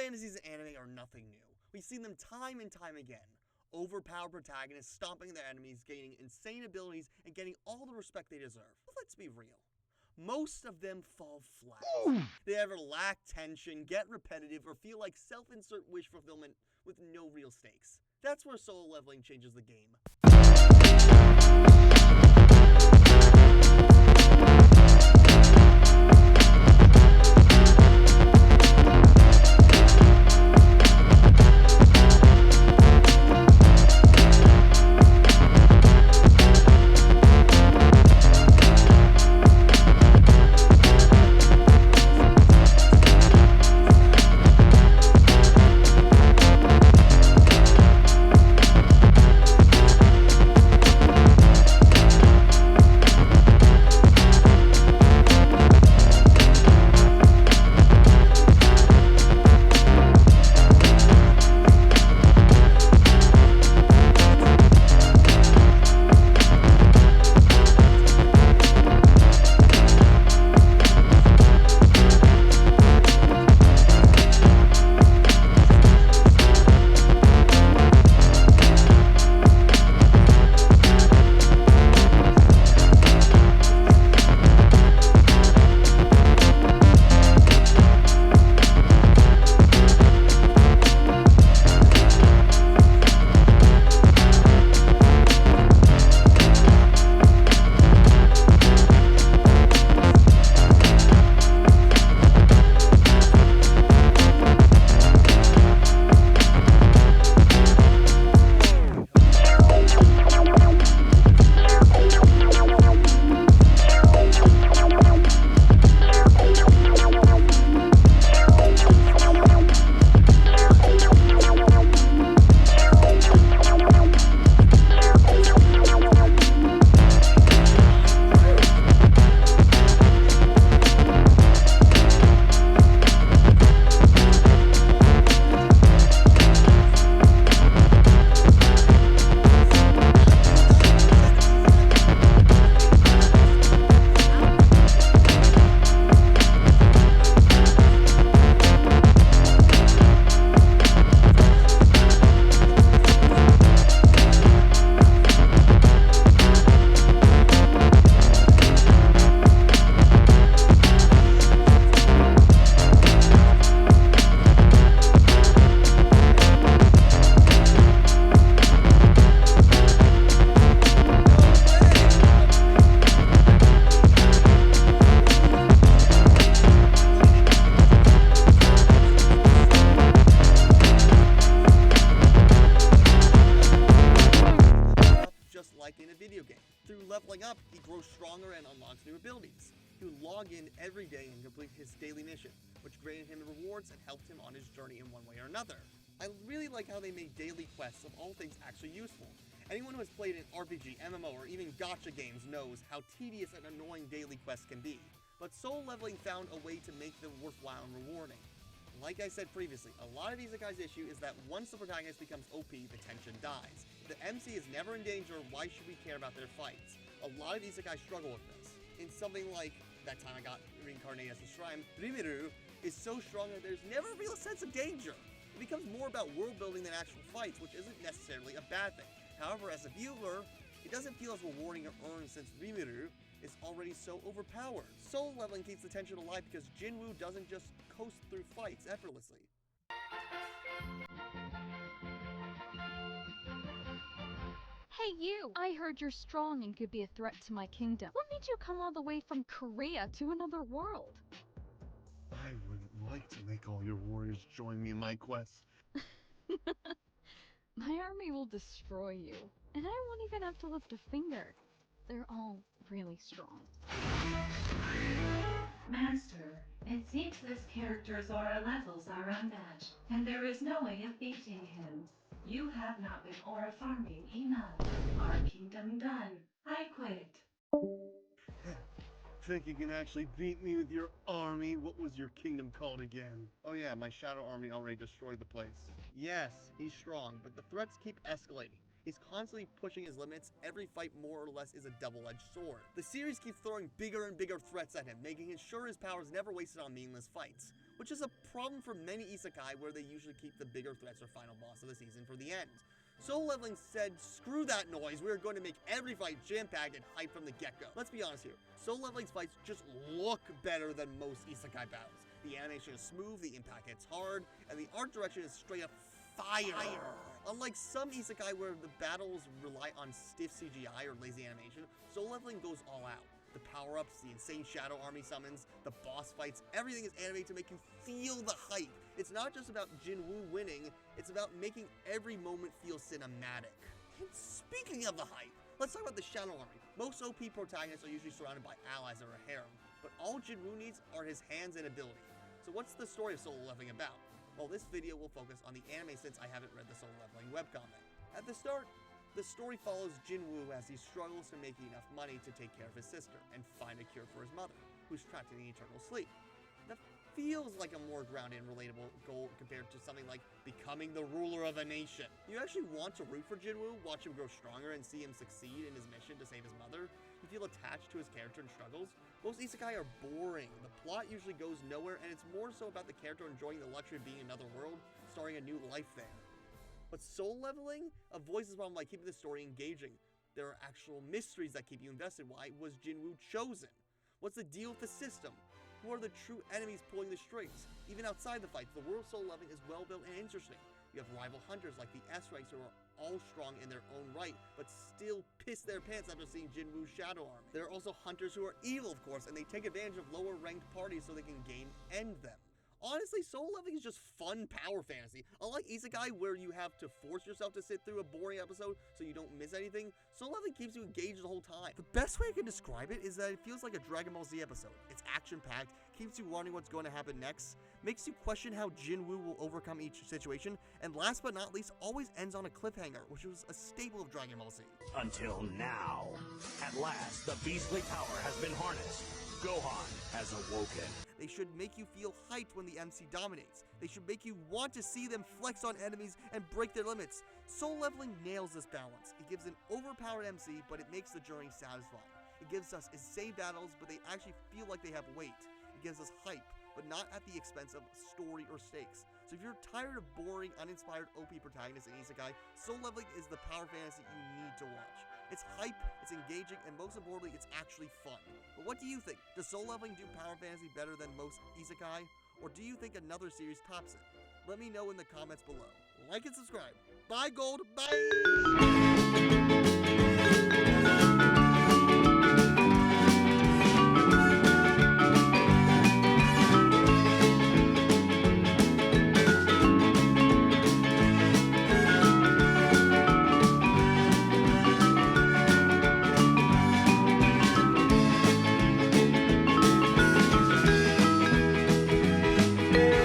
fantasies in anime are nothing new. We've seen them time and time again. Overpowered protagonists stomping their enemies, gaining insane abilities, and getting all the respect they deserve. But let's be real. Most of them fall flat. They either lack tension, get repetitive, or feel like self-insert wish fulfillment with no real stakes. That's where solo leveling changes the game. Like in a video game. Through leveling up, he grows stronger and unlocks new abilities. He would log in every day and complete his daily mission, which granted him rewards and helped him on his journey in one way or another. I really like how they made daily quests of all things actually useful. Anyone who has played an RPG, MMO, or even gacha games knows how tedious and annoying daily quests can be, but solo leveling found a way to make them worthwhile and rewarding. Like I said previously, a lot of Isekai's issue is that once the protagonist becomes OP, the tension dies. If the MC is never in danger, why should we care about their fights? A lot of Isekai struggle with this. In something like that time I got reincarnated as a shrine, Rimuru is so strong that there's never a real sense of danger. It becomes more about world building than actual fights, which isn't necessarily a bad thing. However, as a viewer, it doesn't feel as rewarding or earned since Rimuru is already so overpowered. Solo leveling keeps the tension alive because Jin-Woo doesn't just coast through fights effortlessly. Hey you! I heard you're strong and could be a threat to my kingdom. What made you come all the way from Korea to another world? I wouldn't like to make all your warriors join me in my quest. My army will destroy you, and I won't even have to lift a finger. They're all really strong. Master, it seems this character's aura levels are unmatched, and there is no way of beating him. You have not been aura farming enough. Our kingdom done. I quit. Think you can actually beat me with your army? What was your kingdom called again? Oh yeah, my shadow army already destroyed the place. Yes, he's strong, but the threats keep escalating. He's constantly pushing his limits. Every fight more or less is a double-edged sword. The series keeps throwing bigger and bigger threats at him, making sure his power is never wasted on meaningless fights. which is a problem for many isekai where they usually keep the bigger threats or final boss of the season for the end. Solo Leveling said, screw that noise, we're going to make every fight jam-packed and hype from the get-go. Let's be honest here, Solo Leveling's fights just look better than most isekai battles. The animation is smooth, the impact hits hard, and the art direction is straight up fire. Unlike some isekai where the battles rely on stiff CGI or lazy animation, Solo Leveling goes all out. The power-ups, the insane shadow army summons, the boss fights, everything is animated to make you feel the hype. It's not just about Jin-Woo winning, it's about making every moment feel cinematic. And speaking of the hype, let's talk about the shadow army. Most OP protagonists are usually surrounded by allies or a harem, but all Jin-Woo needs are his hands and ability. So what's the story of Solo Leveling about? Well, this video will focus on the anime since I haven't read the Solo Leveling webcomic. At the start, the story follows Jin-Woo as he struggles to make enough money to take care of his sister and find a cure for his mother, who's trapped in eternal sleep. That feels like a more grounded and relatable goal compared to something like becoming the ruler of a nation. You actually want to root for Jin-Woo, watch him grow stronger, and see him succeed in his mission to save his mother. You feel attached to his character and struggles. Most isekai are boring. The plot usually goes nowhere, and it's more so about the character enjoying the luxury of being in another world, starting a new life there. But Soul Leveling avoids this problem by keeping the story engaging. There are actual mysteries that keep you invested. Why was Jin-Woo chosen? What's the deal with the system? Who are the true enemies pulling the strings? Even outside the fights, the world of Soul Leveling is well built and interesting. You have rival hunters like the S-Ranks who are all strong in their own right, but still piss their pants after seeing Jin-Woo's shadow army. There are also hunters who are evil, of course, and they take advantage of lower ranked parties so they can end them. Honestly, Soul Leveling is just fun power fantasy. Unlike Isekai, where you have to force yourself to sit through a boring episode so you don't miss anything, Soul Leveling keeps you engaged the whole time. The best way I can describe it is that it feels like a Dragon Ball Z episode. It's action-packed, keeps you wondering what's going to happen next, makes you question how Jin-Woo will overcome each situation, and last but not least, always ends on a cliffhanger, which was a staple of Dragon Ball Z. Until now. At last, the beastly power has been harnessed. Gohan has awoken. They should make you feel hyped when the MC dominates. They should make you want to see them flex on enemies and break their limits. Soul Leveling nails this balance. It gives an overpowered MC, but it makes the journey satisfying. It gives us insane battles, but they actually feel like they have weight. It gives us hype, but not at the expense of story or stakes. So if you're tired of boring, uninspired OP protagonists in Isekai, Soul Leveling is the power fantasy you need to watch. It's hype, it's engaging, and most importantly, it's actually fun. But what do you think? Does Soul Leveling do power fantasy better than most Isekai? Or do you think another series tops it? Let me know in the comments below. Like and subscribe. Bye, Gold. Bye!